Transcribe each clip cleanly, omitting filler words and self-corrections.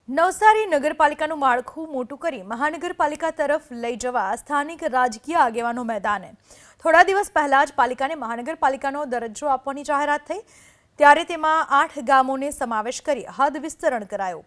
નવસારી નગરપાલિકાનું માળખું મોટું કરી મહાનગરપાલિકા તરફ લઈ જવા સ્થાનિક રાજકીય આગેવાનો મેદાને। થોડા દિવસ પહેલા જ પાલિકાને મહાનગરપાલિકાનો દરજ્જો આપવાની જાહેરાત થઈ, ત્યારે તેમાં 8 ગામોને સમાવેશ કરી હદ વિસ્તરણ કરાયો।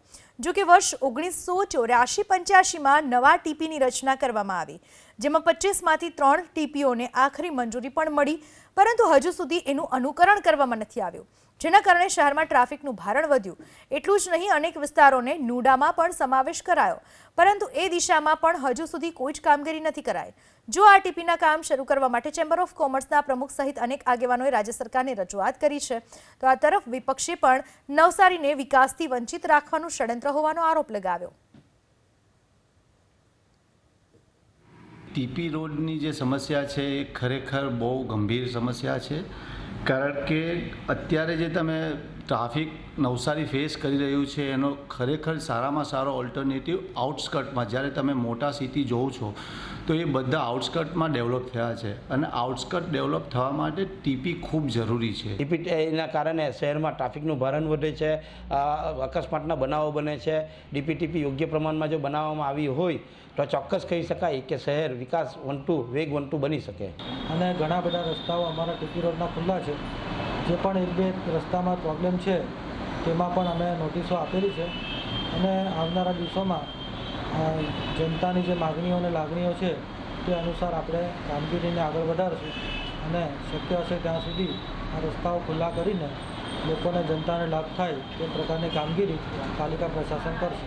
જો કે વર્ષ 1984-85માં નવા ટીપીની રચના કરવામાં આવી, જેમાં 25માંથી 3 ટીપીઓને આખરી મંજૂરી પણ મળી, પરંતુ હજુ સુધી એનું અનુકરણ કરવામાં નથી આવ્યું, જેના કારણે શહેરમાં ટ્રાફિકનું ભારણ વધ્યું। એટલું જ નહીં, અનેક વિસ્તારોને નૂડામાં પણ સમાવેશ કરાયો, પરંતુ એ દિશામાં પણ હજુ સુધી કોઈ જ કામગીરી નથી કરાઈ। જો આ ટીપીના કામ શરૂ કરવા માટે ચેમ્બર ઓફ કોમર્સના પ્રમુખ સહિત અનેક આગેવાનોએ રાજ્ય સરકારને રજૂઆત કરી છે, તો આ તરફ વિપક્ષે પણ નવસારીને વિકાસથી વંચિત રાખવાનું ષડયંત્ર હોવાનો આરોપ લગાવ્યો। ટીપી રોડની જે સમસ્યા છે એ ખરેખર બહુ ગંભીર સમસ્યા છે, કારણ કે અત્યારે જે તમે ટ્રાફિક નવસારી ફેસ કરી રહ્યું છે એનો ખરેખર સારામાં સારો ઓલ્ટરનેટિવ આઉટસ્કર્ટમાં, જ્યારે તમે મોટા સિટી જોવો છો તો એ બધા આઉટસ્કર્ટમાં ડેવલપ થયા છે, અને આઉટસ્કર્ટ ડેવલપ થવા માટે ટીપી ખૂબ જરૂરી છે। ટીપીના કારણે શહેરમાં ટ્રાફિકનું ભારણ વધે છે, અકસ્માતના બનાવો બને છે। ટીપી યોગ્ય પ્રમાણમાં જો બનાવવામાં આવી હોય તો ચોક્કસ કહી શકાય કે શહેર વિકાસ વેગવંતુ બની શકે। અને ઘણા બધા રસ્તાઓ અમારા ટીપી રોડના ખુલ્લા છે, જે પણ 1-2 રસ્તામાં પ્રોબ્લેમ છે તેમાં પણ અમે નોટિસો આપેલી છે, અને આવનારા દિવસોમાં જનતાની જે માગણીઓ અને લાગણીઓ છે તે અનુસાર આપણે કામગીરીને આગળ વધારશું, અને શક્ય હશે ત્યાં સુધી આ રસ્તાઓ ખુલ્લા કરીને લોકોને, જનતાને લાભ થાય તે પ્રકારની કામગીરી પાલિકા પ્રશાસન કરશે।